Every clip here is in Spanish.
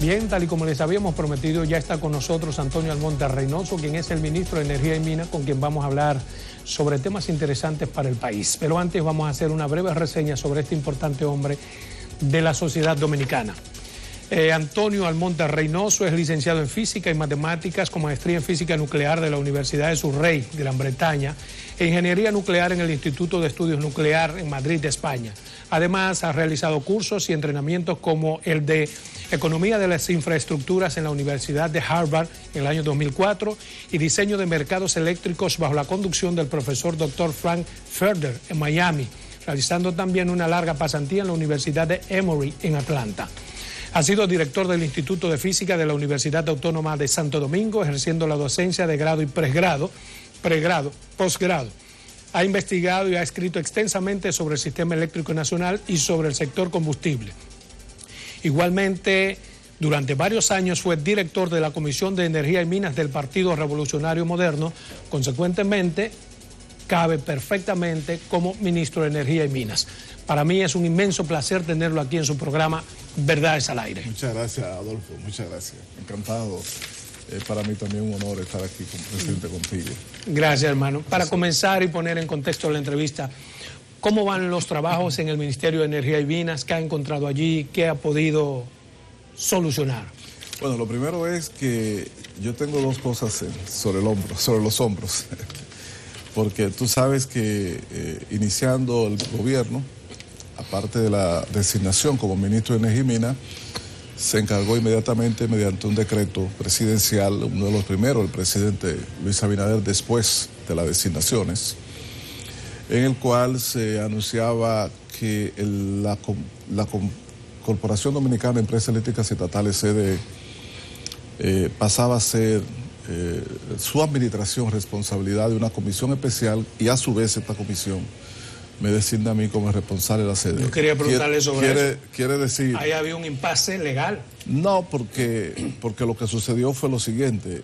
Bien, tal y como les habíamos prometido, ya está con nosotros Antonio Almonte Reynoso, quien es el ministro de Energía y Minas, con quien vamos a hablar sobre temas interesantes para el país. Pero antes vamos a hacer una breve reseña sobre este importante hombre de la sociedad dominicana. Antonio Almonte Reynoso es licenciado en Física y Matemáticas con maestría en Física Nuclear de la Universidad de Surrey, de Gran Bretaña, e Ingeniería Nuclear en el Instituto de Estudios Nuclear en Madrid, España. Además, ha realizado cursos y entrenamientos como el de Economía de las Infraestructuras en la Universidad de Harvard en el año 2004 y Diseño de Mercados Eléctricos bajo la conducción del profesor Dr. Frank Furter en Miami, realizando también una larga pasantía en la Universidad de Emory en Atlanta. Ha sido director del Instituto de Física de la Universidad Autónoma de Santo Domingo, ejerciendo la docencia de grado y posgrado. Ha investigado y ha escrito extensamente sobre el sistema eléctrico nacional y sobre el sector combustible. Igualmente, durante varios años fue director de la Comisión de Energía y Minas del Partido Revolucionario Moderno. Consecuentemente, cabe perfectamente como ministro de Energía y Minas. Para mí es un inmenso placer tenerlo aquí en su programa Verdades al Aire. Muchas gracias, Adolfo, muchas gracias. Encantado. Para mí también un honor estar aquí presente contigo. Gracias, hermano. Para comenzar y poner en contexto la entrevista, ¿cómo van los trabajos en el Ministerio de Energía y Minas? ¿Qué ha encontrado allí? ¿Qué ha podido solucionar? Bueno, lo primero es que yo tengo dos cosas sobre los hombros. Porque tú sabes que iniciando el gobierno, aparte de la designación como ministro de Energía y Minas, se encargó inmediatamente mediante un decreto presidencial, uno de los primeros, el presidente Luis Abinader, después de las designaciones, en el cual se anunciaba que la Corporación Dominicana de Empresas Eléctricas Estatales, CDE, pasaba a ser su administración responsabilidad de una comisión especial, y a su vez esta comisión me designa a mí como responsable de la CDE. Yo quería preguntarle sobre eso. Quiere decir... Ahí había un impasse legal. No, porque lo que sucedió fue lo siguiente.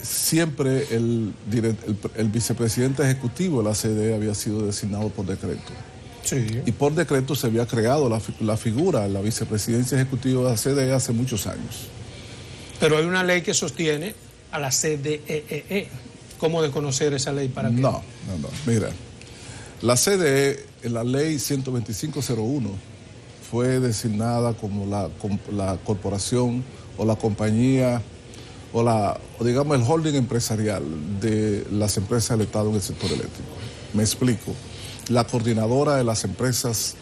Siempre el vicepresidente ejecutivo de la CDE había sido designado por decreto. Sí. Y por decreto se había creado la figura de la vicepresidencia ejecutiva de la CDE hace muchos años. Pero hay una ley que sostiene a la CDEE. ¿Cómo desconocer esa ley para qué? No. Mira, la CDE, en la ley 12501, fue designada como la corporación o la compañía o digamos el holding empresarial de las empresas del Estado en el sector eléctrico. Me explico. La coordinadora de las empresas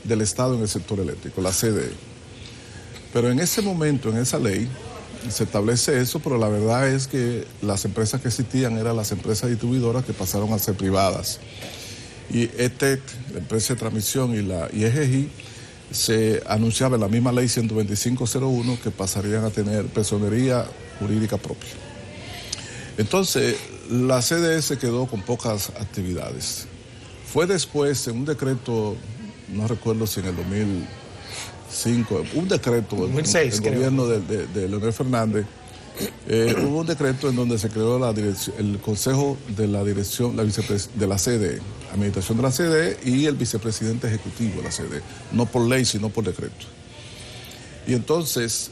del Estado en el sector eléctrico, la CDE. Pero en ese momento, en esa ley, se establece eso, pero la verdad es que las empresas que existían eran las empresas distribuidoras que pasaron a ser privadas. Y ETEC, la empresa de transmisión, y EGI, se anunciaba en la misma ley 12501 que pasarían a tener personería jurídica propia. Entonces, la CDE se quedó con pocas actividades. Fue después, en un decreto, no recuerdo si en el 2005, un decreto, 2006, el gobierno de Leonel Fernández, hubo un decreto en donde se creó el Consejo de la Dirección de la CDE, Administración de la CDE, y el vicepresidente ejecutivo de la CDE, no por ley, sino por decreto. Y entonces,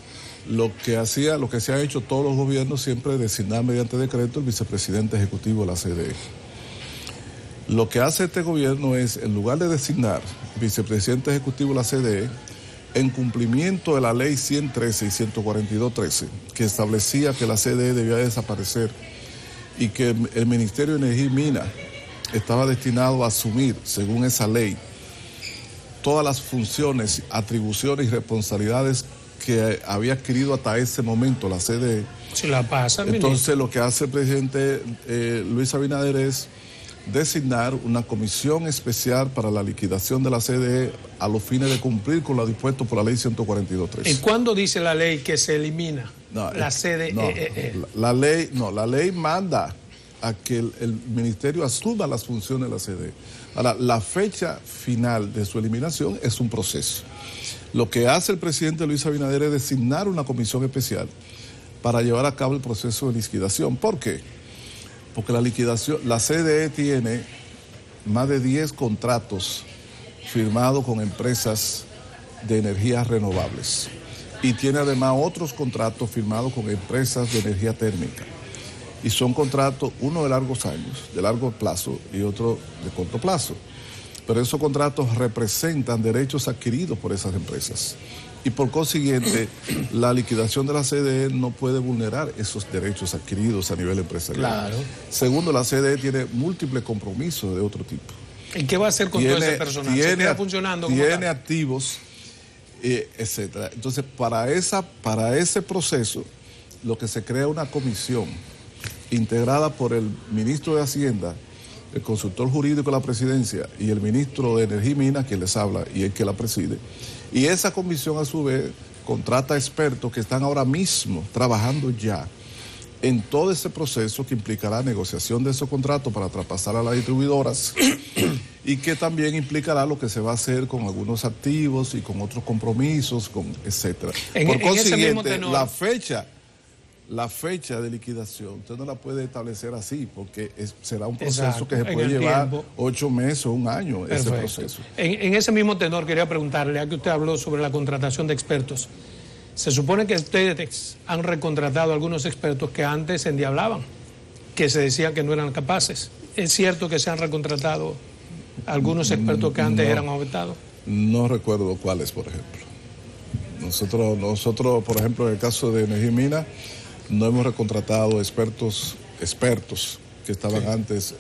lo que se ha hecho todos los gobiernos siempre es designar mediante decreto el vicepresidente ejecutivo de la CDE. Lo que hace este gobierno es, en lugar de designar vicepresidente ejecutivo de la CDE, en cumplimiento de la ley 113 y 142.13, que establecía que la CDE debía desaparecer y que el Ministerio de Energía y Minas estaba destinado a asumir, según esa ley, todas las funciones, atribuciones y responsabilidades que había adquirido hasta ese momento la CDE. Si la pasa, entonces lo que hace el presidente Luis Abinader es designar una comisión especial para la liquidación de la CDE a los fines de cumplir con lo dispuesto por la ley 142.3. ¿Y cuándo dice la ley que se elimina la CDE? La ley manda a que el ministerio asuma las funciones de la CDE. Ahora, la fecha final de su eliminación es un proceso. Lo que hace el presidente Luis Abinader es designar una comisión especial para llevar a cabo el proceso de liquidación. ¿Por qué? Porque la CDE tiene más de 10 contratos firmados con empresas de energías renovables. Y tiene además otros contratos firmados con empresas de energía térmica. Y son contratos, uno de largos años, de largo plazo, y otro de corto plazo. Pero esos contratos representan derechos adquiridos por esas empresas. Y por consiguiente, la liquidación de la CDE no puede vulnerar esos derechos adquiridos a nivel empresarial. Claro. Segundo, la CDE tiene múltiples compromisos de otro tipo. ¿Y qué va a hacer con todo ese personal? ¿Se queda funcionando? Tiene activos, etcétera. Entonces, para ese proceso, lo que se crea una comisión integrada por el ministro de Hacienda, el consultor jurídico de la presidencia y el ministro de Energía y Minas, quien les habla y el que la preside. Y esa comisión, a su vez, contrata expertos que están ahora mismo trabajando ya en todo ese proceso que implicará negociación de esos contratos para traspasar a las distribuidoras y que también implicará lo que se va a hacer con algunos activos y con otros compromisos, etcétera. Por consiguiente, la fecha de liquidación, usted no la puede establecer así, porque será un proceso que se puede llevar 8 meses o un año. Perfecto. Ese proceso. En ese mismo tenor quería preguntarle, ya que usted habló sobre la contratación de expertos, se supone que ustedes han recontratado a algunos expertos que antes se endiablaban, que se decían que no eran capaces. ¿Es cierto que se han recontratado algunos expertos que antes eran aumentados? No recuerdo cuáles, por ejemplo. Nosotros, por ejemplo, en el caso de Energía y Minas, no hemos recontratado expertos que estaban antes.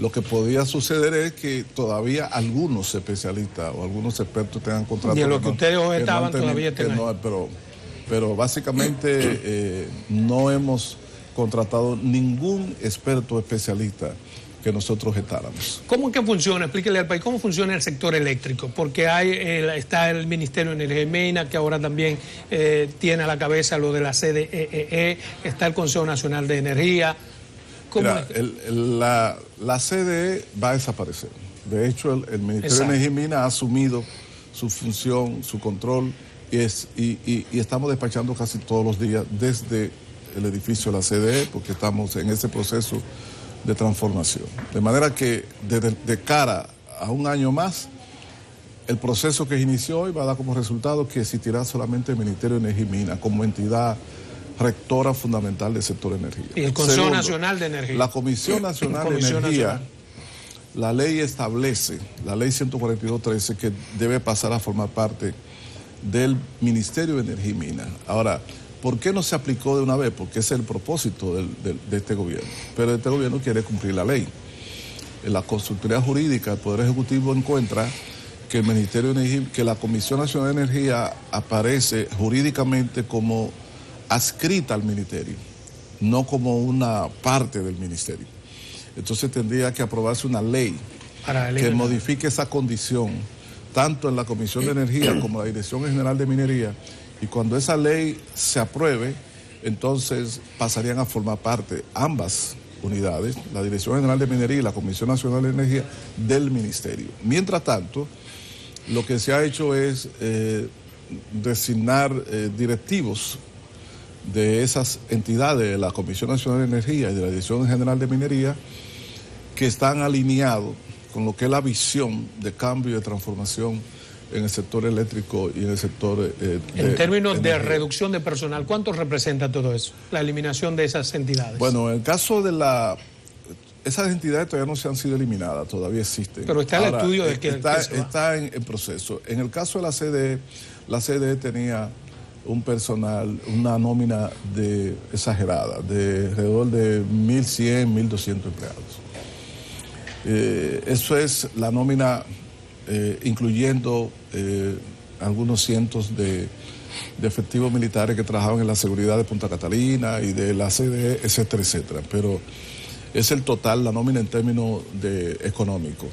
Lo que podía suceder es que todavía algunos especialistas o algunos expertos tengan contratos. Y en lo que ustedes estaban todavía tienen. Pero básicamente no hemos contratado ningún experto especialista que nosotros gestáramos. ¿Cómo es que funciona? Explíquele al país cómo funciona el sector eléctrico, porque está el Ministerio de Energía y Minas, que ahora también tiene a la cabeza lo de la CDE, está el Consejo Nacional de Energía. Mira, la CDE va a desaparecer. De hecho, el Ministerio de Energía y Minas ha asumido su función, su control, y estamos despachando casi todos los días desde el edificio de la CDE, porque estamos en ese proceso de transformación. De manera que de cara a un año más, el proceso que inició hoy va a dar como resultado que existirá solamente el Ministerio de Energía y Minas como entidad rectora fundamental del sector de energía. Y el Consejo Nacional de Energía. La Comisión Nacional de Energía, la ley establece, la ley 142.13, que debe pasar a formar parte del Ministerio de Energía y Minas. Ahora, ¿por qué no se aplicó de una vez? Porque ese es el propósito de este gobierno. Pero este gobierno quiere cumplir la ley. En la consultoría jurídica, el Poder Ejecutivo encuentra que el Ministerio de Energía, que la Comisión Nacional de Energía aparece jurídicamente como adscrita al ministerio, no como una parte del ministerio. Entonces tendría que aprobarse una ley que modifique esa condición, tanto en la Comisión de Energía como en la Dirección General de Minería, y cuando esa ley se apruebe, entonces pasarían a formar parte ambas unidades, la Dirección General de Minería y la Comisión Nacional de Energía, del ministerio. Mientras tanto, lo que se ha hecho es designar directivos de esas entidades, de la Comisión Nacional de Energía y de la Dirección General de Minería, que están alineados con lo que es la visión de cambio y de transformación en el sector eléctrico y en el sector en términos de reducción de personal, ¿cuánto representa todo eso, la eliminación de esas entidades? Bueno, en el caso de esas entidades todavía no se han sido eliminadas, todavía existen. Pero está el estudio de que está en proceso. En el caso de la CDE tenía un personal, una nómina exagerada, de alrededor de 1.100, 1.200 empleados. Eso es la nómina, incluyendo algunos cientos de efectivos militares que trabajaban en la seguridad de Punta Catalina y de la CDE, etcétera, etcétera. Pero es el total, la nómina en términos económicos.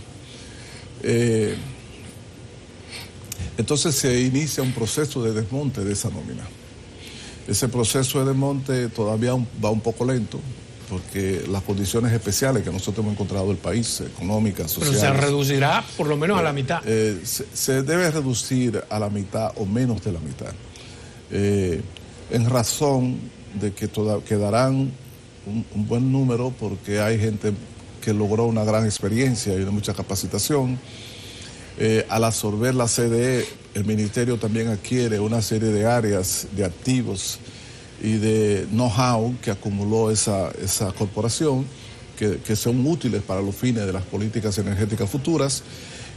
Entonces se inicia un proceso de desmonte de esa nómina. Ese proceso de desmonte todavía va un poco lento, porque las condiciones especiales que nosotros hemos encontrado en el país, económicas, sociales... Pero se reducirá por lo menos a la mitad. Se debe reducir a la mitad o menos de la mitad, en razón de que quedarán un buen número, porque hay gente que logró una gran experiencia y mucha capacitación. Al absorber la CDE, el ministerio también adquiere una serie de áreas, de activos y de know-how que acumuló esa corporación, que son útiles para los fines de las políticas energéticas futuras,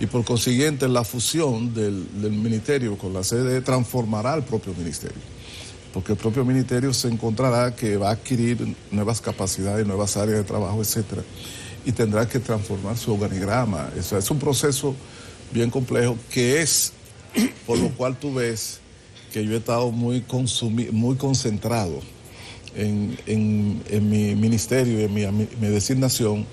y por consiguiente la fusión del ministerio con la CDE transformará al propio ministerio, porque el propio ministerio se encontrará que va a adquirir nuevas capacidades, nuevas áreas de trabajo, etcétera, y tendrá que transformar su organigrama. Eso es un proceso bien complejo, que es por lo cual tú ves que yo he estado muy concentrado en mi ministerio y en mi designación,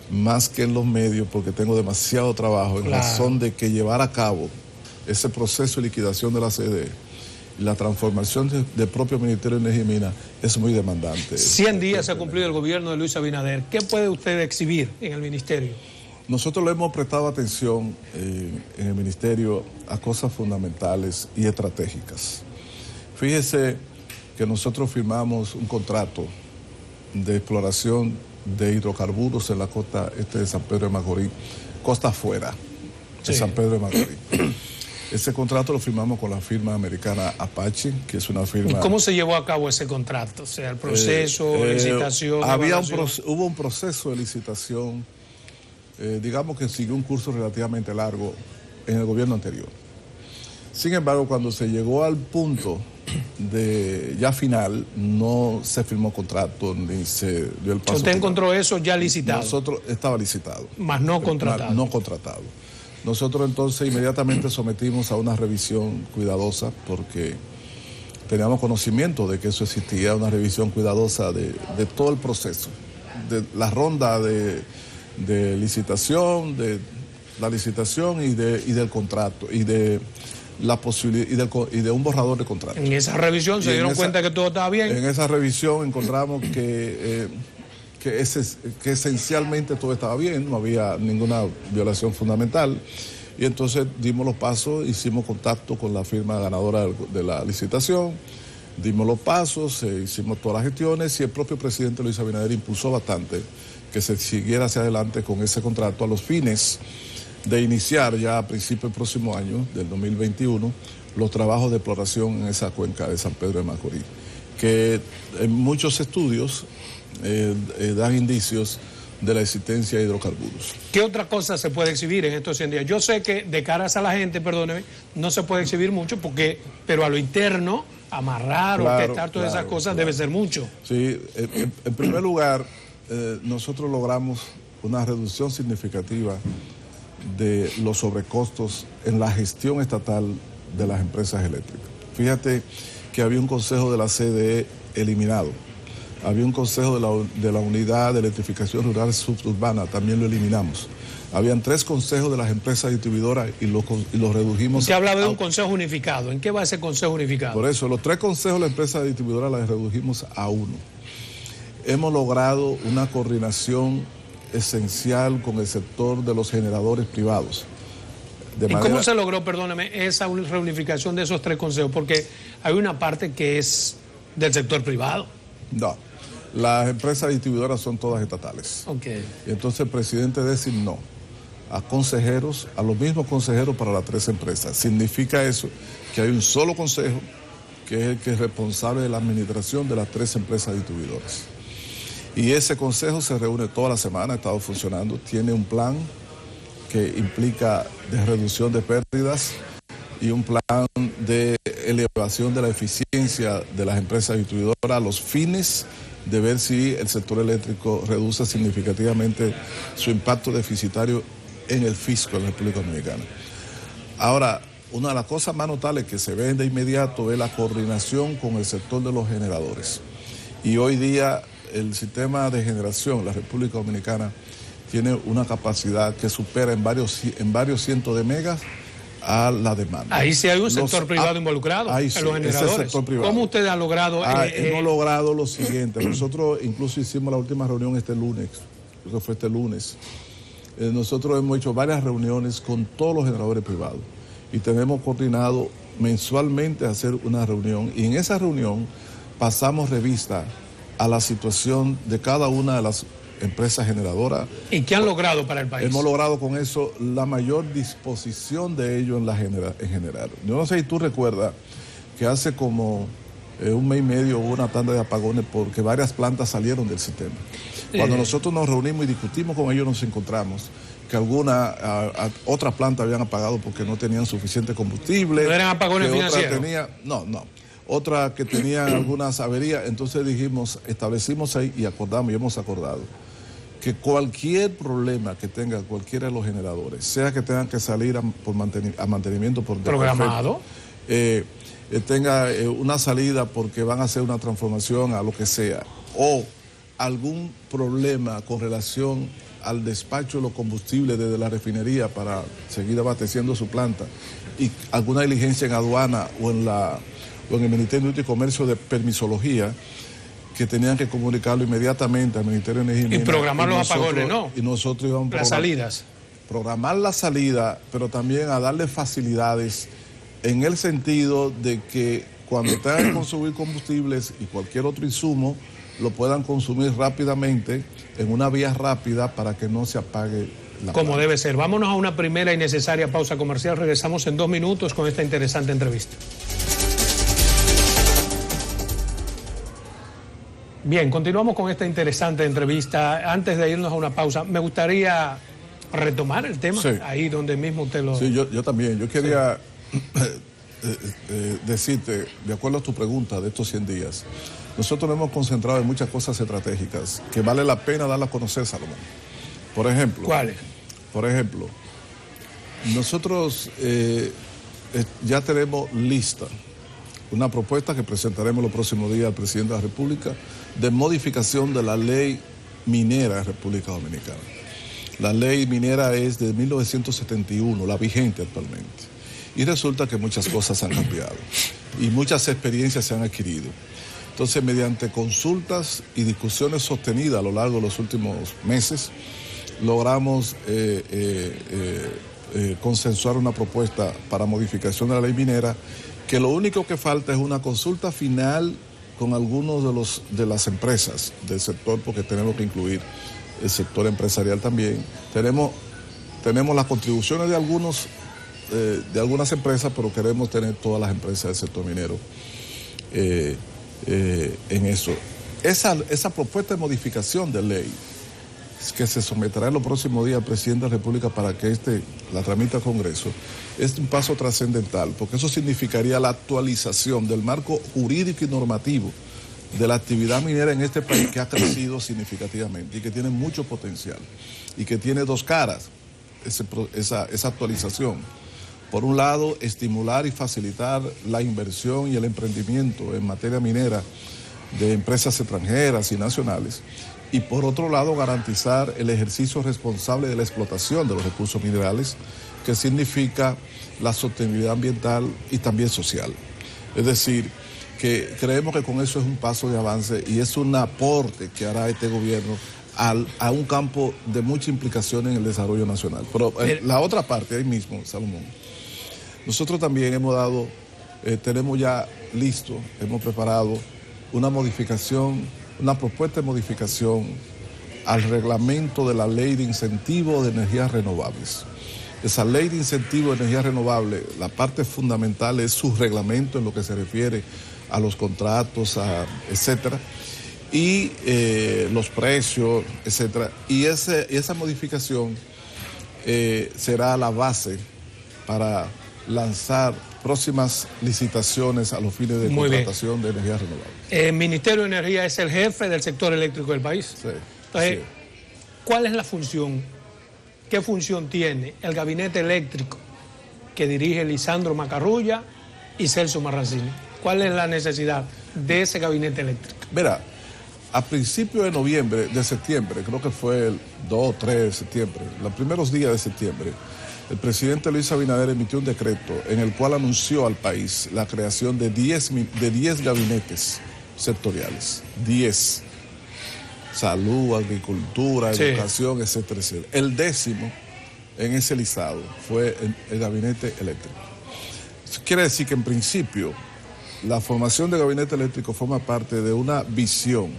más que en los medios, porque tengo demasiado trabajo, en razón de que llevar a cabo ese proceso de liquidación de la CDE y la transformación del propio Ministerio de Energía y Minas es muy demandante. 100 días se ha cumplido el gobierno de Luis Abinader. ¿Qué puede usted exhibir en el ministerio? Nosotros le hemos prestado atención en el ministerio a cosas fundamentales y estratégicas. Fíjese que nosotros firmamos un contrato de exploración de hidrocarburos en la costa este de San Pedro de Macorís, costa afuera de San Pedro de Macorís. Ese contrato lo firmamos con la firma americana Apache, que es una firma... ¿Y cómo se llevó a cabo ese contrato? O sea, el proceso, licitación... Hubo un proceso de licitación, digamos que siguió un curso relativamente largo en el gobierno anterior. Sin embargo, cuando se llegó al punto de ya final, no se firmó contrato ni se dio el paso. ¿Usted encontró eso ya licitado? Nosotros estaba licitado. Más no contratado. No contratado. Nosotros entonces inmediatamente sometimos a una revisión cuidadosa, porque teníamos conocimiento de que eso existía, una revisión cuidadosa de todo el proceso, de la ronda de licitación, de la licitación y del contrato, y de la posibilidad y de un borrador de contrato. En esa revisión se dieron cuenta que todo estaba bien. En esa revisión encontramos que esencialmente todo estaba bien, no había ninguna violación fundamental, y entonces dimos los pasos, hicimos contacto con la firma ganadora de la licitación, dimos los pasos, hicimos todas las gestiones, y el propio presidente Luis Abinader impulsó bastante que se siguiera hacia adelante con ese contrato a los fines de iniciar ya a principios del próximo año, del 2021, los trabajos de exploración en esa cuenca de San Pedro de Macorís, que en muchos estudios dan indicios de la existencia de hidrocarburos. ¿Qué otra cosa se puede exhibir en estos 100 días? Yo sé que de caras a la gente, perdóneme, no se puede exhibir mucho, pero a lo interno, amarrar, orquestar todas esas cosas debe ser mucho. Sí, en primer lugar, nosotros logramos una reducción significativa de los sobrecostos en la gestión estatal de las empresas eléctricas. Fíjate que había un consejo de la CDE eliminado, había un consejo de la unidad de electrificación rural suburbana, también lo eliminamos. Habían 3 consejos de las empresas distribuidoras y los redujimos. Usted hablaba de un consejo unificado. ¿En qué va ese consejo unificado? Por eso, los 3 consejos de las empresas distribuidoras las redujimos a 1. Hemos logrado una coordinación esencial con el sector de los generadores privados. ¿Y cómo se logró, perdóneme, esa reunificación de esos 3 consejos? Porque hay una parte que es del sector privado. No, las empresas distribuidoras son todas estatales. Okay. Y entonces el presidente designó a consejeros, a los mismos consejeros para las 3 empresas. Significa eso que hay un solo consejo que es el que es responsable de la administración de las 3 empresas distribuidoras. Y ese consejo se reúne toda la semana, ha estado funcionando, tiene un plan que implica de reducción de pérdidas y un plan de elevación de la eficiencia de las empresas distribuidoras a los fines de ver si el sector eléctrico reduce significativamente su impacto deficitario en el fisco de la República Dominicana. Ahora, una de las cosas más notables que se ven de inmediato es la coordinación con el sector de los generadores. Y hoy día el sistema de generación en la República Dominicana tiene una capacidad que supera en varios cientos de megas a la demanda. Ahí sí hay un sector privado involucrado, ahí en sí, los generadores. Ese sector privado. ¿Cómo ustedes han logrado? Hemos logrado lo siguiente. Nosotros incluso hicimos la última reunión este lunes, creo que fue este lunes. Nosotros hemos hecho varias reuniones con todos los generadores privados y tenemos coordinado mensualmente hacer una reunión, y en esa reunión pasamos revista a la situación de cada una de las empresas generadoras. ¿Y qué han logrado para el país? Hemos logrado con eso la mayor disposición de ellos en general. Yo no sé si tú recuerdas que hace como un mes y medio hubo una tanda de apagones porque varias plantas salieron del sistema. Cuando nosotros nos reunimos y discutimos con ellos, nos encontramos que otras plantas habían apagado porque no tenían suficiente combustible. ¿No eran apagones financieros? Otra que tenían algunas averías. Entonces establecimos ahí y acordamos y hemos acordado que cualquier problema que tenga cualquiera de los generadores, sea que tengan que salir a mantenimiento por programado, tenga una salida porque van a hacer una transformación a lo que sea, o algún problema con relación al despacho de los combustibles desde la refinería para seguir abasteciendo su planta, y alguna diligencia en aduana o en el Ministerio de Industria y Comercio de permisología, que tenían que comunicarlo inmediatamente al Ministerio de Energía y programar los apagones, ¿no? Y nosotros íbamos a las salidas. Programar la salida, pero también a darle facilidades en el sentido de que cuando tengan que consumir combustibles y cualquier otro insumo, lo puedan consumir rápidamente en una vía rápida para que no se apague la como planta. Debe ser. Vámonos a una primera y necesaria pausa comercial. Regresamos en 2 minutos con esta interesante entrevista. Bien, continuamos con esta interesante entrevista. Antes de irnos a una pausa, me gustaría retomar el tema, ahí donde mismo usted lo... Sí, yo también. Yo quería decirte, de acuerdo a tu pregunta de estos 100 días, nosotros nos hemos concentrado en muchas cosas estratégicas que vale la pena darlas a conocer, Salomón. Por ejemplo... ¿Cuáles? Por ejemplo, nosotros ya tenemos lista una propuesta que presentaremos los próximos días al presidente de la República de modificación de la ley minera de República Dominicana. La ley minera es de 1971, la vigente actualmente. Y resulta que muchas cosas han cambiado y muchas experiencias se han adquirido. Entonces, mediante consultas y discusiones sostenidas a lo largo de los últimos meses, logramos consensuar una propuesta para modificación de la ley minera, que lo único que falta es una consulta final con algunos de las empresas del sector, porque tenemos que incluir el sector empresarial también. Tenemos las contribuciones de algunas empresas, pero queremos tener todas las empresas del sector minero en eso. Esa propuesta de modificación de ley que se someterá en los próximos días al presidente de la República para que la tramite al Congreso, es un paso trascendental, porque eso significaría la actualización del marco jurídico y normativo de la actividad minera en este país, que ha crecido significativamente y que tiene mucho potencial y que tiene dos caras, esa actualización. Por un lado, estimular y facilitar la inversión y el emprendimiento en materia minera de empresas extranjeras y nacionales, y por otro lado garantizar el ejercicio responsable de la explotación de los recursos minerales, que significa la sostenibilidad ambiental y también social. Es decir, que creemos que con eso es un paso de avance y es un aporte que hará este gobierno a un campo de mucha implicación en el desarrollo nacional. Pero la otra parte, ahí mismo, Salomón, nosotros también tenemos ya listo, hemos preparado una propuesta de modificación al reglamento de la Ley de Incentivo de Energías Renovables. Esa Ley de Incentivo de Energías Renovables, la parte fundamental es su reglamento en lo que se refiere a los contratos, etcétera, y los precios, etcétera. Y esa modificación será la base para lanzar próximas licitaciones a los fines de contratación de energías renovables. El Ministerio de Energía es el jefe del sector eléctrico del país. Sí. Entonces, sí. ¿Cuál es la función? ¿Qué función tiene el gabinete eléctrico que dirige Lisandro Macarrulla y Celso Marrancini? ¿Cuál es la necesidad de ese gabinete eléctrico? Mira, a principios de septiembre, creo que fue el 2 o 3 de septiembre, los primeros días de septiembre, el presidente Luis Abinader emitió un decreto en el cual anunció al país la creación de 10 gabinetes sectoriales. 10. Salud, agricultura, educación, etcétera, etcétera. El 10º en ese listado fue el gabinete eléctrico. Eso quiere decir que en principio la formación de gabinete eléctrico forma parte de una visión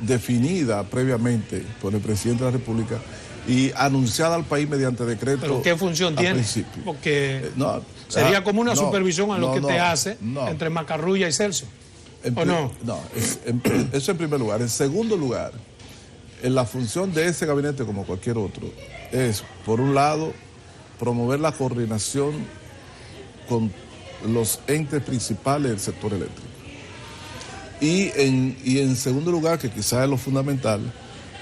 definida previamente por el presidente de la República y anunciada al país mediante decreto. ¿Pero qué función tiene? Principio. Porque sería como una supervisión a lo que te hace entre Macarrulla y Celso. ¿O no? No, eso en primer lugar. En segundo lugar, la función de ese gabinete, como cualquier otro, es, por un lado, promover la coordinación con los entes principales del sector eléctrico. Y en segundo lugar, que quizás es lo fundamental,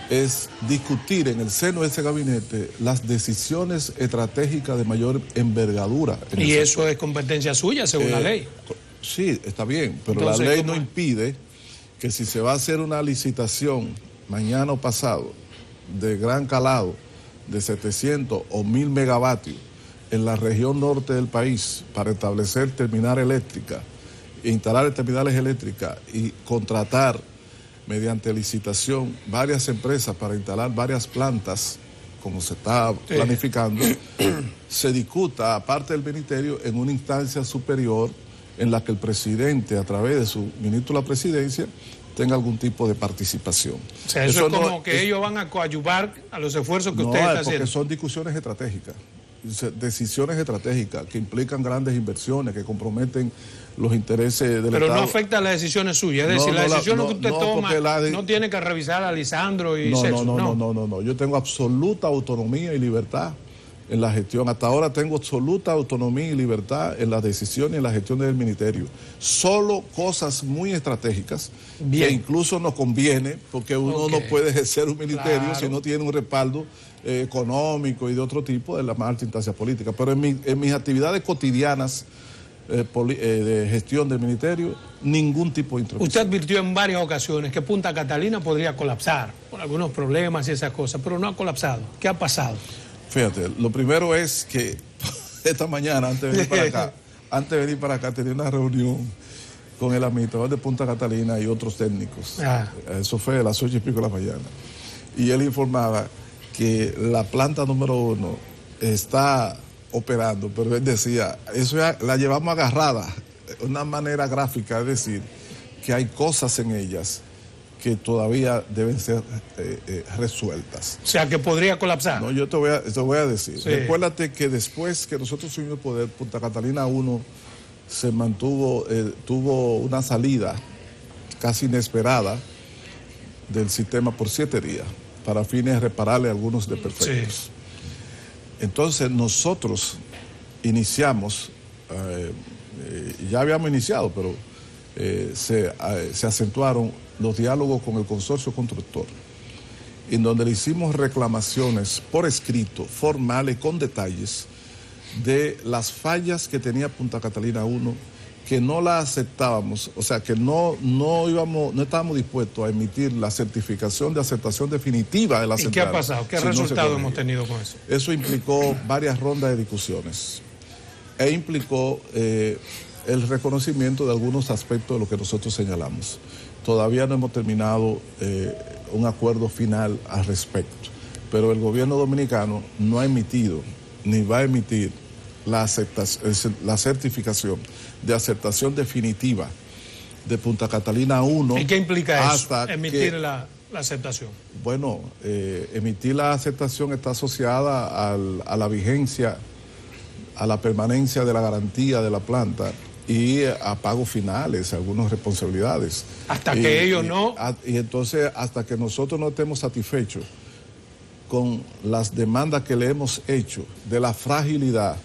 es discutir en el seno de ese gabinete las decisiones estratégicas de mayor envergadura. Y eso es competencia suya, según la ley. Sí, está bien, pero entonces, la ley no impide que si se va a hacer una licitación mañana o pasado de gran calado de 700 o 1000 megavatios en la región norte del país para establecer terminal eléctrica, instalar terminales eléctricas y contratar mediante licitación varias empresas para instalar varias plantas, como se está planificando, se discuta, aparte del ministerio, en una instancia superior en la que el presidente, a través de su ministro de la presidencia, tenga algún tipo de participación. O sea, eso es como que ellos van a coadyuvar a los esfuerzos que usted está haciendo. No, porque son discusiones estratégicas, decisiones estratégicas que implican grandes inversiones, que comprometen los intereses del Estado. Pero no afecta a las decisiones suyas, es decir, las decisiones que usted toma no tiene que revisar a Lisandro y Celso. No, yo tengo absoluta autonomía y libertad en la gestión. Hasta ahora tengo absoluta autonomía y libertad en las decisiones y en la gestión del ministerio. Solo cosas muy estratégicas que incluso nos conviene, porque uno no puede ejercer un ministerio si no tiene un respaldo económico y de otro tipo de la más alta instancia política. Pero en mis actividades cotidianas de gestión del ministerio, ningún tipo de intromisión. Usted advirtió en varias ocasiones que Punta Catalina podría colapsar por algunos problemas y esas cosas, pero no ha colapsado. ¿Qué ha pasado? Fíjate, lo primero es que esta mañana, antes de venir para acá, tenía una reunión con el administrador de Punta Catalina y otros técnicos. Eso fue a las 8:00 de la mañana. Y él informaba que la planta número 1 está operando, pero él decía, eso ya la llevamos agarrada, de una manera gráfica, es decir, que hay cosas en ellas que todavía deben ser resueltas. O sea, que podría colapsar. No, yo te voy a decir. Sí. Recuérdate que después que nosotros subimos el poder, Punta Catalina 1 se mantuvo, tuvo una salida casi inesperada del sistema por 7 días, para fines de repararle algunos desperfectos. Sí. Entonces nosotros iniciamos, ya habíamos iniciado, pero se acentuaron los diálogos con el consorcio constructor, en donde le hicimos reclamaciones por escrito, formales, con detalles, de las fallas que tenía Punta Catalina 1, que no la aceptábamos, o sea, que no estábamos dispuestos a emitir la certificación de aceptación definitiva de la central. ¿Y qué ha pasado? ¿Qué resultado hemos tenido con eso? Eso implicó varias rondas de discusiones e implicó el reconocimiento de algunos aspectos de lo que nosotros señalamos. Todavía no hemos terminado un acuerdo final al respecto, pero el gobierno dominicano no ha emitido ni va a emitir la certificación de aceptación definitiva de Punta Catalina 1. ¿Y qué implica eso, emitir la aceptación? Bueno, emitir la aceptación está asociada a la vigencia, a la permanencia de la garantía de la planta y a pagos finales, algunas responsabilidades. Hasta que ellos no... Y entonces, hasta que nosotros no estemos satisfechos con las demandas que le hemos hecho de la fragilidad.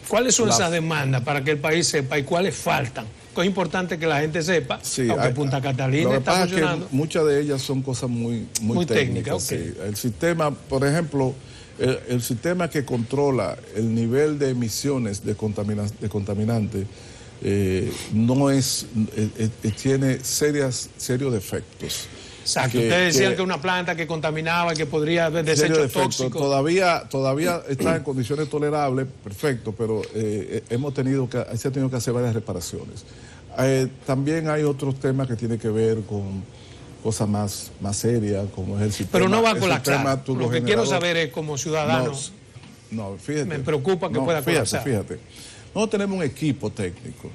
¿Cuáles son esas demandas para que el país sepa y cuáles faltan? Es importante que la gente sepa, aunque Punta Catalina está funcionando. Que muchas de ellas son cosas muy técnicas. Okay. Sí. El sistema, por ejemplo, el sistema que controla el nivel de emisiones de contaminantes tiene serios defectos. Exacto. Ustedes decían que una planta que contaminaba, que podría haber desechos tóxicos. Todavía está en condiciones tolerables, perfecto, pero se ha tenido que hacer varias reparaciones. También hay otros temas que tienen que ver con cosas más serias, como es el sistema. Pero no va a colapsar. Lo que quiero saber es, como ciudadano, fíjate, me preocupa que pueda colapsar. Fíjate, nosotros tenemos un equipo técnico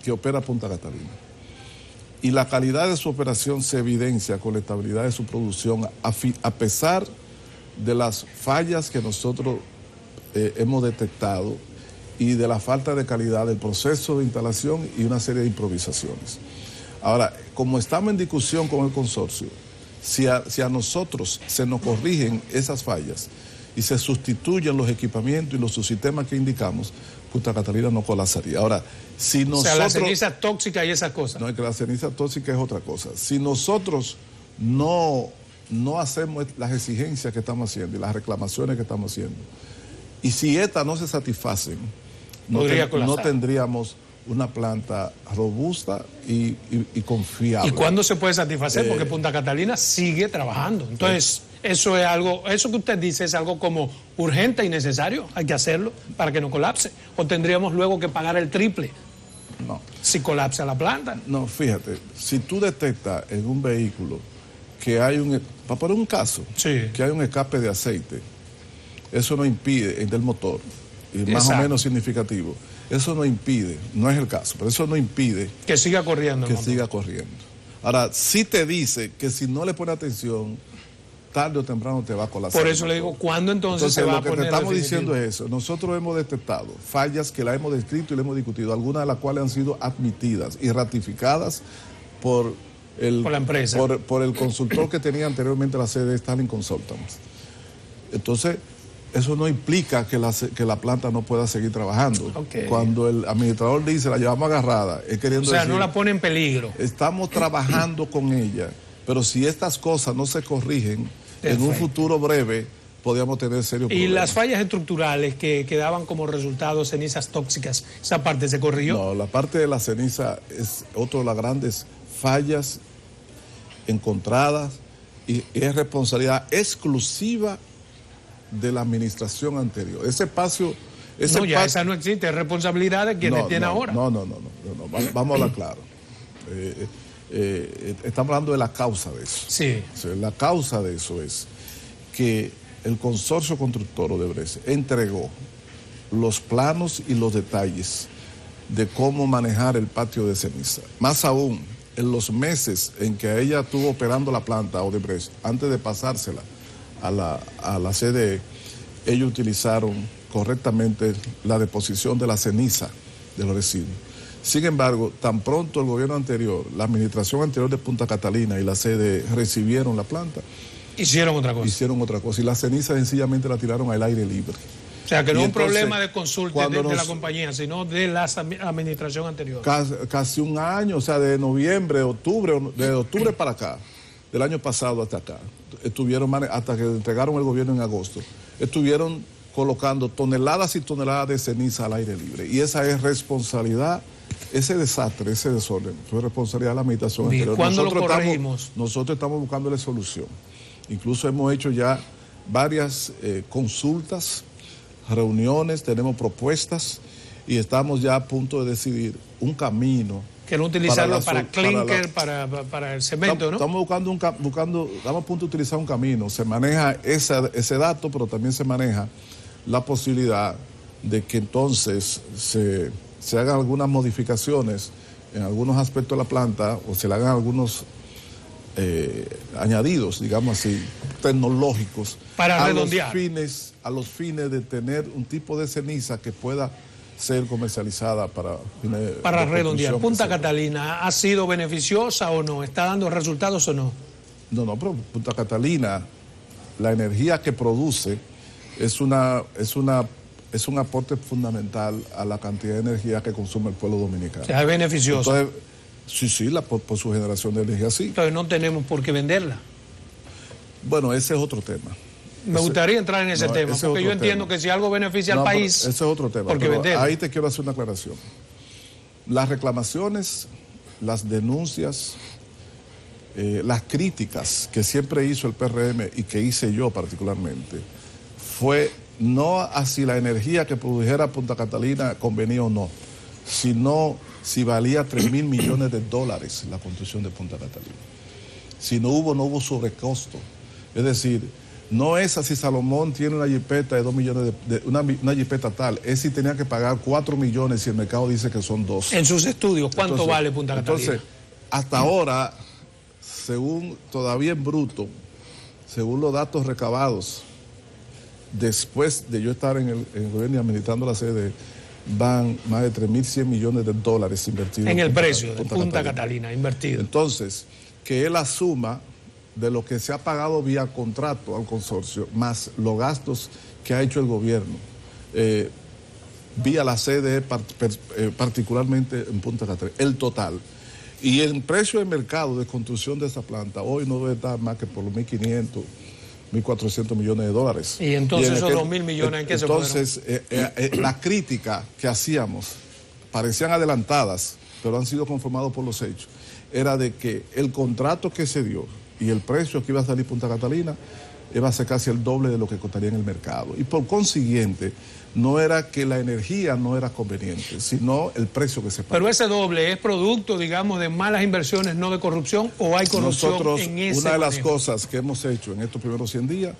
que opera Punta Catalina. y la calidad de su operación se evidencia con la estabilidad de su producción, a pesar de las fallas que nosotros hemos detectado y de la falta de calidad del proceso de instalación y una serie de improvisaciones. Ahora, como estamos en discusión con el consorcio, si a nosotros se nos corrigen esas fallas y se sustituyen los equipamientos y los subsistemas que indicamos, Punta Catalina no colapsaría. Ahora, si nosotros... O sea, la ceniza tóxica y esas cosas. No, es que la ceniza tóxica es otra cosa. Si nosotros no hacemos las exigencias que estamos haciendo y las reclamaciones que estamos haciendo, y si estas no se satisfacen, no tendríamos una planta robusta y confiable. ¿Y cuándo se puede satisfacer? Porque Punta Catalina sigue trabajando. Entonces, eso es algo, eso que usted dice es algo como urgente y necesario. Hay que hacerlo para que no colapse. ¿O tendríamos luego que pagar el triple? No. Si colapsa la planta. No, fíjate, si tú detectas en un vehículo que hay para poner un caso, que hay un escape de aceite, eso no impide, del motor, y más o menos significativo, eso no impide, no es el caso, pero eso no impide que siga corriendo. Que siga corriendo. Ahora, sí te dice que si no le pone atención, tarde o temprano te va a colapsar. Por eso le digo, ¿cuándo entonces se va a poner? Lo que te estamos diciendo es eso. Nosotros hemos detectado fallas que la hemos descrito y le hemos discutido, algunas de las cuales han sido admitidas y ratificadas por la empresa. Por el consultor que tenía anteriormente la sede de Stalin Consultants. Entonces, eso no implica que la planta no pueda seguir trabajando. Cuando el administrador dice la llevamos agarrada, es queriendo decir, no la pone en peligro. Estamos trabajando con ella, pero si estas cosas no se corrigen, en un futuro breve podríamos tener serios problemas. ¿Y las fallas estructurales que daban como resultado cenizas tóxicas, esa parte se corrigió? No, la parte de la ceniza es otra de las grandes fallas encontradas y es responsabilidad exclusiva de la administración anterior. Ese espacio... esa no existe, es responsabilidad de quienes tiene ahora. No, vamos a hablar claro. Estamos hablando de la causa de eso. Sí. O sea, la causa de eso es que el consorcio constructor Odebrecht entregó los planos y los detalles de cómo manejar el patio de ceniza. Más aún, en los meses en que ella estuvo operando la planta Odebrecht, antes de pasársela a la CDE, ellos utilizaron correctamente la deposición de la ceniza de los residuos. Sin embargo, tan pronto el gobierno anterior, la administración anterior de Punta Catalina y la CDE recibieron la planta, hicieron otra cosa y la ceniza sencillamente la tiraron al aire libre. O sea, que no es un problema de consulta de la compañía, sino de la administración anterior. Casi un año, o sea, de noviembre, de octubre para acá, del año pasado hasta acá, hasta que entregaron el gobierno en agosto, estuvieron colocando toneladas y toneladas de ceniza al aire libre. Y esa es responsabilidad, ese desastre, ese desorden, fue responsabilidad de la administración anterior. ¿Cuándo lo corregimos? Nosotros estamos buscándole solución. Incluso hemos hecho ya varias consultas, reuniones, tenemos propuestas y estamos ya a punto de decidir un camino. Que no utilizarlo para clinker, para el cemento, ¿no? Estamos estamos a punto de utilizar un camino. Se maneja ese dato, pero también se maneja la posibilidad de que entonces se hagan algunas modificaciones en algunos aspectos de la planta o se le hagan algunos añadidos, digamos así, tecnológicos para redondear a los fines de tener un tipo de ceniza que pueda ser comercializada para redondear. ¿Punta Catalina ha sido beneficiosa o no? ¿Está dando resultados o no? No, pero Punta Catalina, la energía que produce es un aporte fundamental a la cantidad de energía que consume el pueblo dominicano. O sea, es beneficioso. Entonces, sí, por su generación de energía, sí. Entonces no tenemos por qué venderla. Bueno, ese es otro tema. Me gustaría entrar en ese tema, porque yo entiendo que si algo beneficia al país... Ese es otro tema, pero ahí te quiero hacer una aclaración. Las reclamaciones, las denuncias, las críticas que siempre hizo el PRM y que hice yo particularmente, fue no hacia la energía que produjera Punta Catalina convenía o no, sino si valía $3.000 millones la construcción de Punta Catalina. Si no hubo sobrecosto. Es decir, no es así Salomón tiene una jipeta de 2 millones, una jipeta tal, es si tenía que pagar 4 millones si el mercado dice que son 2. En sus estudios, ¿cuánto vale Punta Catalina? Entonces, hasta ahora, según todavía en bruto, según los datos recabados, después de yo estar en el gobierno y administrando la sede, van más de 3.100 millones de dólares invertidos. En el precio de Punta Catalina, invertido. Entonces, que es la suma de lo que se ha pagado vía contrato al consorcio, más los gastos que ha hecho el gobierno, vía la sede, particularmente en Punta Catalina, el total. Y el precio de mercado de construcción de esa planta hoy no debe estar más que por los 1.500, 1.400 millones de dólares. Y entonces esos 2.000 millones, ¿en qué se fueron? Entonces, la crítica que hacíamos, parecían adelantadas, pero han sido conformados por los hechos, era de que el contrato que se dio y el precio que iba a salir Punta Catalina iba a ser casi el doble de lo que costaría en el mercado. Y por consiguiente, no era que la energía no era conveniente, sino el precio que se paga. Pero ese doble es producto, digamos, de malas inversiones, no de corrupción, ¿o hay corrupción en ese una de las manejo? cosas que hemos hecho en estos primeros 100 días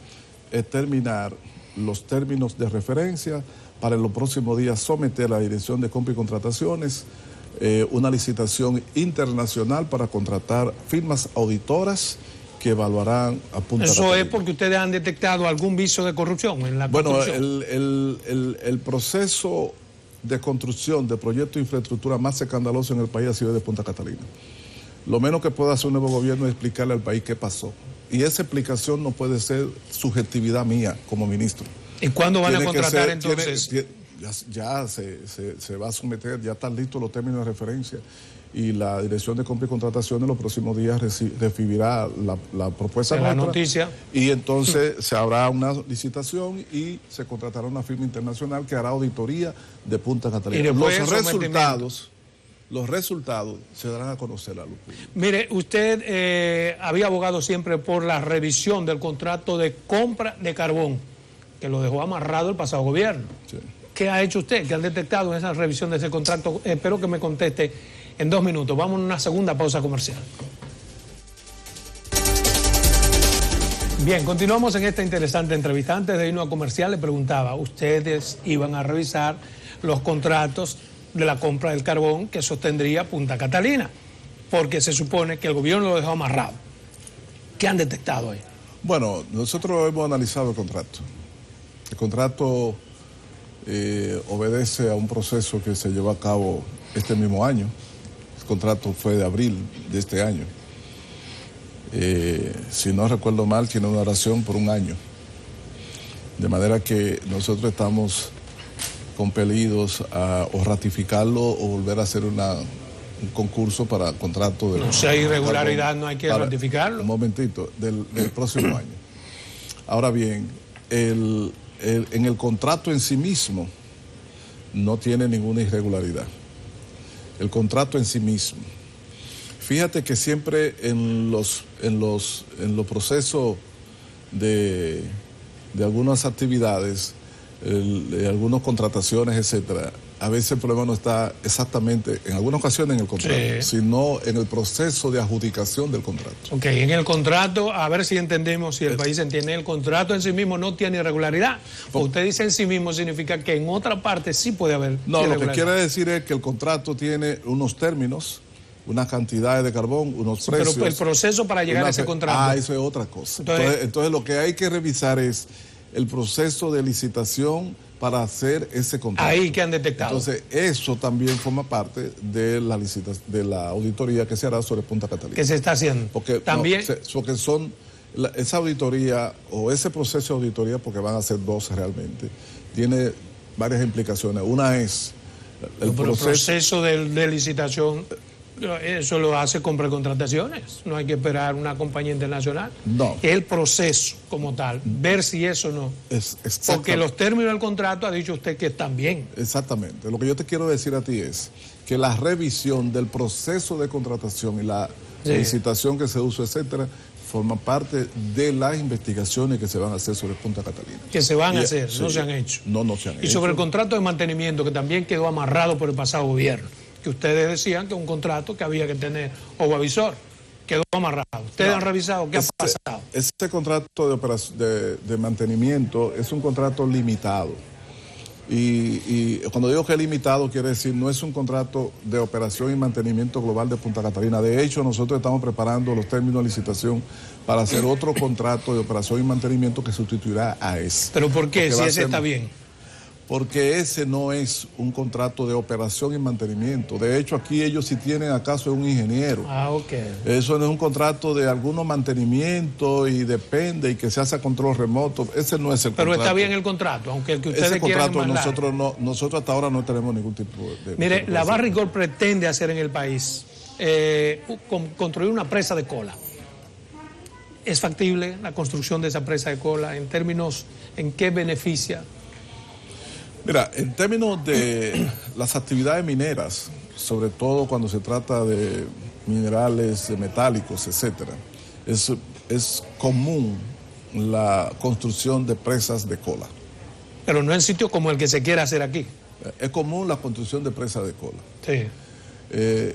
es terminar los términos de referencia para en los próximos días someter a la Dirección de Compra y Contrataciones una licitación internacional para contratar firmas auditoras que evaluarán a Punta Catalina. ¿Eso es porque ustedes han detectado algún vicio de corrupción en la construcción? Bueno, el proceso de construcción de proyectos de infraestructura más escandaloso en el país ha sido de Punta Catalina. Lo menos que puede hacer un nuevo gobierno es explicarle al país qué pasó. Y esa explicación no puede ser subjetividad mía como ministro. ¿Y cuándo van a contratar entonces? Ya se va a someter, ya están listos los términos de referencia y la Dirección de Compra y Contratación en los próximos días recibirá la propuesta de la noticia. Y entonces se habrá una licitación y se contratará una firma internacional que hará auditoría de Punta Catalina. Y los resultados se darán a conocer a los públicos. Mire, usted había abogado siempre por la revisión del contrato de compra de carbón, que lo dejó amarrado el pasado gobierno. Sí. ¿Qué ha hecho usted? ¿Qué han detectado en esa revisión de ese contrato? Espero que me conteste en 2 minutos. Vamos a una segunda pausa comercial. Bien, continuamos en esta interesante entrevista. Antes de irnos a comercial, le preguntaba, ¿ustedes iban a revisar los contratos de la compra del carbón que sostendría Punta Catalina? Porque se supone que el gobierno lo dejó amarrado. ¿Qué han detectado ahí? Bueno, nosotros hemos analizado el contrato. El contrato obedece a un proceso que se llevó a cabo este mismo año. El contrato fue de abril de este año. Si no recuerdo mal, tiene una duración por 1 año. De manera que nosotros estamos compelidos a o ratificarlo o volver a hacer un concurso para contrato de... No, si hay irregularidad no hay que ratificarlo. Un momentito, del próximo año. Ahora bien, en el contrato en sí mismo no tiene ninguna irregularidad. El contrato en sí mismo. Fíjate que siempre en los procesos de algunas actividades, algunas contrataciones, etcétera, a veces el problema no está exactamente, en algunas ocasiones en el contrato, sino en el proceso de adjudicación del contrato. Ok, en el contrato, a ver si entendemos, si el país entiende, el contrato en sí mismo no tiene irregularidad. Usted dice en sí mismo, significa que en otra parte sí puede haber No, lo que quiere decir es que el contrato tiene unos términos, unas cantidades de carbón, unos precios. Pero el proceso para llegar a ese contrato. Eso es otra cosa. Entonces lo que hay que revisar es el proceso de licitación para hacer ese contrato. Ahí que han detectado. Entonces, eso también forma parte de la de la auditoría que se hará sobre Punta Catalina. ¿Qué se está haciendo? Porque también. Porque son esa auditoría o ese proceso de auditoría, porque van a ser 2 realmente, tiene varias implicaciones. Una es el proceso de licitación. Eso lo hace con precontrataciones, no hay que esperar una compañía internacional. No. El proceso como tal, ver si eso no. Porque los términos del contrato ha dicho usted que están bien. Exactamente. Lo que yo te quiero decir a ti es que la revisión del proceso de contratación y la licitación que se usa, etcétera, forma parte de las investigaciones que se van a hacer sobre Punta Catalina. Que se van a hacer, no se han hecho. No se han hecho. Y sobre el contrato de mantenimiento, que también quedó amarrado por el pasado gobierno, que ustedes decían que un contrato que había que tener ovavisor, quedó amarrado. ¿Ustedes han revisado qué ha pasado? Este contrato de mantenimiento es un contrato limitado. Y cuando digo que es limitado, quiere decir no es un contrato de operación y mantenimiento global de Punta Catalina. De hecho, nosotros estamos preparando los términos de licitación para hacer otro contrato de operación y mantenimiento que sustituirá a ese. ¿Pero por qué? Si ese está bien. Porque ese no es un contrato de operación y mantenimiento. De hecho, aquí ellos si tienen acaso un ingeniero. Ah, ok. Eso no es un contrato de algunos mantenimiento y depende y que se hace a control remoto. Ese no es el contrato. Pero está bien el contrato, aunque el que ustedes ese quieran contrato nosotros hasta ahora no tenemos ningún tipo de... Mire, la Barrick pretende hacer en el país construir una presa de cola. ¿Es factible la construcción de esa presa de cola en términos en qué beneficia? Mira, en términos de las actividades mineras, sobre todo cuando se trata de minerales metálicos, etcétera, es común la construcción de presas de cola. Pero no en sitios como el que se quiere hacer aquí. Es común la construcción de presas de cola. Sí.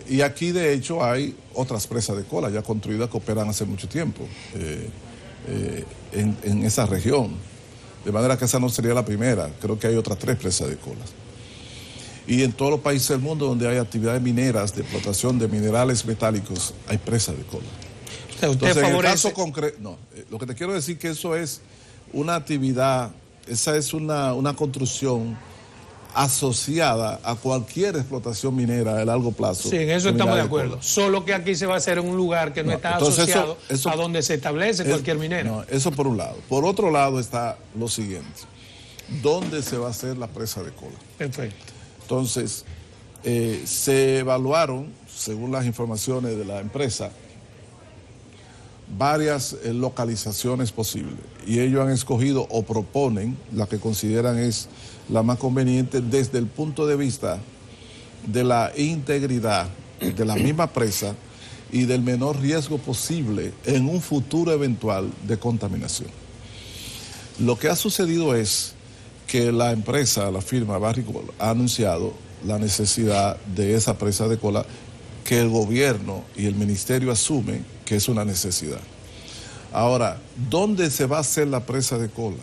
Y aquí, de hecho, hay otras presas de cola ya construidas que operan hace mucho tiempo en esa región. De manera que esa no sería la primera. Creo que hay otras 3 presas de colas. Y en todos los países del mundo donde hay actividades mineras de explotación de minerales metálicos, hay presas de cola. Entonces, en el caso concreto, no, lo que te quiero decir que eso es una actividad, esa es una construcción asociada a cualquier explotación minera de largo plazo. Sí, en eso estamos de acuerdo. Solo que aquí se va a hacer en un lugar que no está asociado a donde se establece cualquier minera. No, eso por un lado. Por otro lado está lo siguiente. ¿Dónde se va a hacer la presa de cola? Perfecto. Entonces, se evaluaron, según las informaciones de la empresa, varias localizaciones posibles. Y ellos han escogido o proponen la que consideran es la más conveniente desde el punto de vista de la integridad de la misma presa y del menor riesgo posible en un futuro eventual de contaminación. Lo que ha sucedido es que la empresa, la firma Barrick Gold, ha anunciado la necesidad de esa presa de cola que el gobierno y el ministerio asumen que es una necesidad. Ahora, ¿dónde se va a hacer la presa de cola?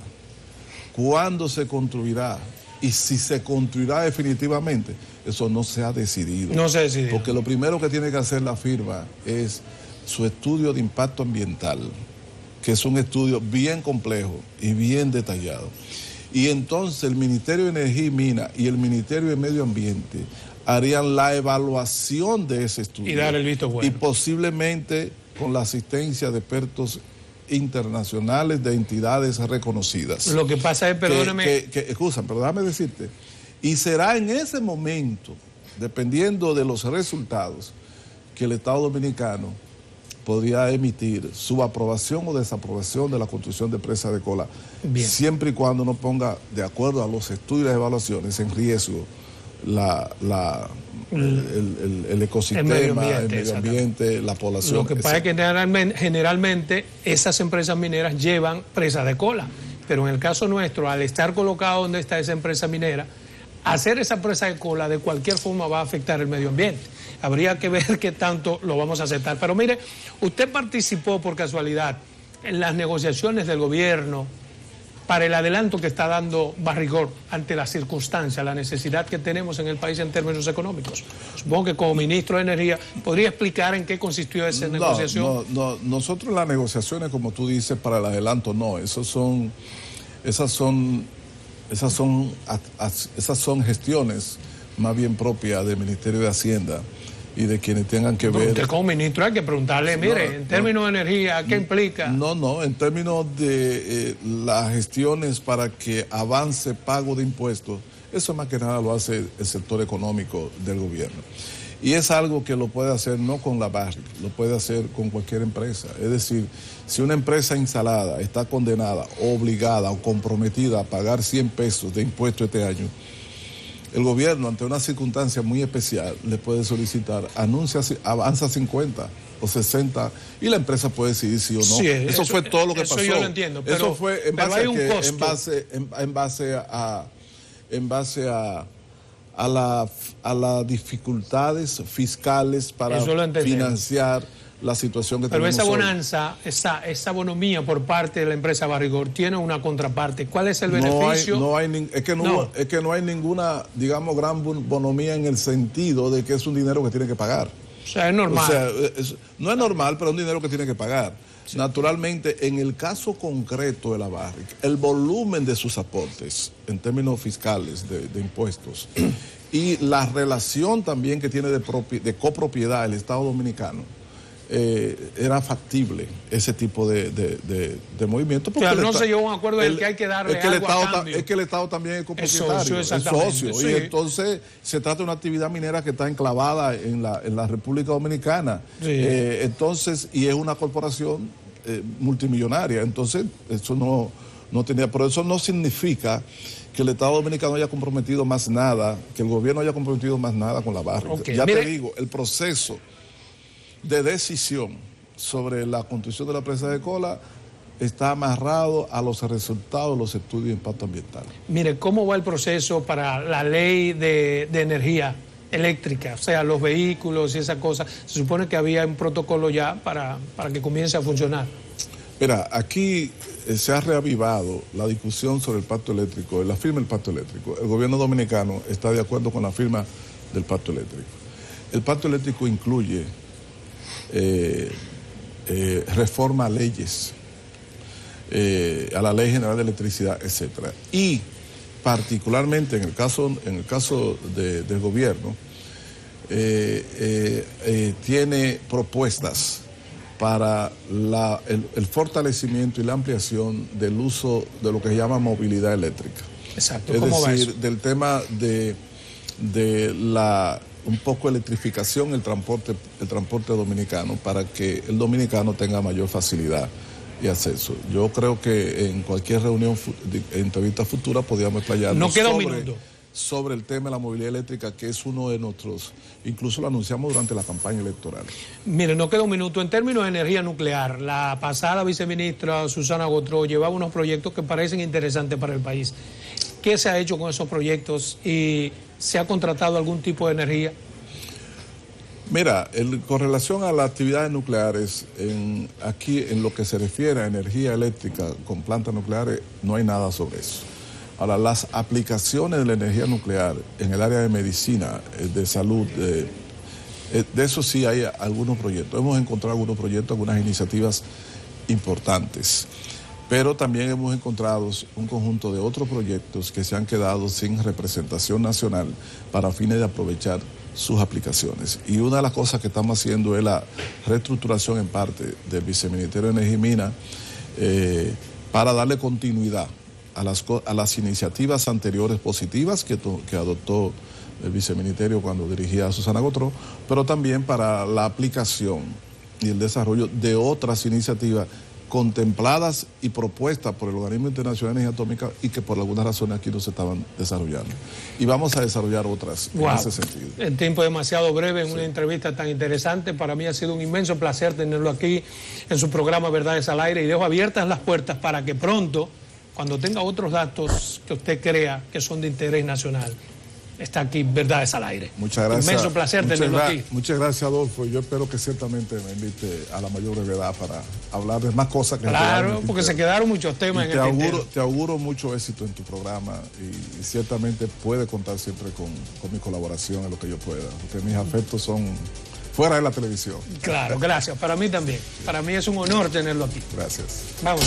¿Cuándo se construirá? Y si se construirá definitivamente, eso no se ha decidido. No se ha decidido. Porque lo primero que tiene que hacer la firma es su estudio de impacto ambiental, que es un estudio bien complejo y bien detallado. Y entonces el Ministerio de Energía y Minas y el Ministerio de Medio Ambiente harían la evaluación de ese estudio. Y dar el visto bueno. Y posiblemente con la asistencia de expertos internacionales de entidades reconocidas. Lo que pasa es, perdóneme... Excusa, pero déjame decirte, y será en ese momento, dependiendo de los resultados, que el Estado Dominicano podría emitir su aprobación o desaprobación de la construcción de presa de cola. Bien. Siempre y cuando no ponga, de acuerdo a los estudios y las evaluaciones, en riesgo el ecosistema, el medio ambiente, la población. Lo que pasa es que generalmente esas empresas mineras llevan presas de cola, pero en el caso nuestro, al estar colocado donde está esa empresa minera, hacer esa presa de cola de cualquier forma va a afectar el medio ambiente. Habría que ver qué tanto lo vamos a aceptar. Pero mire, usted participó por casualidad en las negociaciones del gobierno para el adelanto que está dando Barrick Gold ante las circunstancias, la necesidad que tenemos en el país en términos económicos. Supongo que como ministro de Energía, ¿podría explicar en qué consistió esa negociación? No, nosotros las negociaciones, como tú dices, para el adelanto no, esas son gestiones más bien propias del Ministerio de Hacienda y de quienes tengan que ver... Usted como ministro hay que preguntarle, mire, en términos de energía, ¿qué implica? No, en términos de las gestiones para que avance pago de impuestos, eso más que nada lo hace el sector económico del gobierno. Y es algo que lo puede hacer no con la Barrick, lo puede hacer con cualquier empresa. Es decir, si una empresa instalada está condenada, obligada o comprometida a pagar 100 pesos de impuesto este año, el gobierno, ante una circunstancia muy especial, le puede solicitar, avanza 50 o 60 y la empresa puede decidir sí o no. Sí, eso fue todo lo que pasó. Yo lo entiendo, pero, eso fue en base hay a un que, costo. en base a las dificultades fiscales para financiar la situación que Pero tenemos esa hoy. bonanza, esa bonomía por parte de la empresa Barrigor tiene una contraparte. ¿Cuál es el beneficio? Es que no hay ninguna, digamos, gran bonomía en el sentido de que es un dinero que tiene que pagar. O sea, es normal. O sea, no es normal, pero es un dinero que tiene que pagar. Sí. Naturalmente, en el caso concreto de la Barrick, el volumen de sus aportes en términos fiscales de impuestos y la relación también que tiene de copropiedad el Estado Dominicano, era factible ese tipo de movimiento. Porque no se llegó a un acuerdo en el que hay que darle algo a cambio. Es que el Estado también es copropietario, es socio. Sí. Y entonces se trata de una actividad minera que está enclavada en la República Dominicana. Sí. Entonces, y es una corporación multimillonaria. Entonces, eso no tenía... Pero eso no significa que el Estado Dominicano haya comprometido más nada, que el gobierno haya comprometido más nada con la Barrick. Okay. Ya te digo, el proceso de decisión sobre la construcción de la presa de Cola está amarrado a los resultados de los estudios de impacto ambiental. Mire, ¿cómo va el proceso para la ley de energía eléctrica? O sea, los vehículos y esa cosa. Se supone que había un protocolo ya para que comience a funcionar. Mira, aquí se ha reavivado la discusión sobre el pacto eléctrico, la firma del pacto eléctrico. El gobierno dominicano está de acuerdo con la firma del pacto eléctrico. El pacto eléctrico incluye reforma a leyes, a la Ley General de Electricidad, etcétera. Y particularmente en el caso del gobierno, tiene propuestas para el fortalecimiento y la ampliación del uso de lo que se llama movilidad eléctrica. Exacto. Es ¿Cómo decir, va eso? del tema de la un poco electrificación el transporte dominicano para que el dominicano tenga mayor facilidad y acceso. Yo creo que en cualquier reunión, entrevista futura, podríamos explayarnos sobre el tema de la movilidad eléctrica, que es uno de nuestros, incluso lo anunciamos durante la campaña electoral. Mire, no queda un minuto. En términos de energía nuclear, la pasada viceministra Susana Gotró llevaba unos proyectos que parecen interesantes para el país. ¿Qué se ha hecho con esos proyectos y se ha contratado algún tipo de energía? Mira, con relación a las actividades nucleares, aquí en lo que se refiere a energía eléctrica con plantas nucleares, no hay nada sobre eso. Ahora, las aplicaciones de la energía nuclear en el área de medicina, de salud, de eso sí hay algunos proyectos. Hemos encontrado algunos proyectos, algunas iniciativas importantes. Pero también hemos encontrado un conjunto de otros proyectos que se han quedado sin representación nacional para fines de aprovechar sus aplicaciones. Y una de las cosas que estamos haciendo es la reestructuración en parte del Viceministerio de Energía y Minas para darle continuidad a las iniciativas anteriores positivas que adoptó el Viceministerio cuando dirigía a Susana Gotró, pero también para la aplicación y el desarrollo de otras iniciativas contempladas y propuestas por el Organismo Internacional de Energía Atómica y que por algunas razones aquí no se estaban desarrollando. Y vamos a desarrollar otras en ese sentido. El tiempo es demasiado breve en una entrevista tan interesante. Para mí ha sido un inmenso placer tenerlo aquí en su programa Verdades al Aire y dejo abiertas las puertas para que pronto, cuando tenga otros datos que usted crea que son de interés nacional, está aquí Verdades al Aire. Muchas gracias. Inmenso placer tenerlo aquí. Muchas gracias, Adolfo. Yo espero que ciertamente me invite a la mayor brevedad para hablar de más cosas que... Claro, porque se quedaron muchos temas en el tintero. Te auguro mucho éxito en tu programa y ciertamente puede contar siempre con mi colaboración en lo que yo pueda, porque mis afectos son fuera de la televisión. Claro, gracias. Para mí también. Para mí es un honor tenerlo aquí. Gracias. Vamos.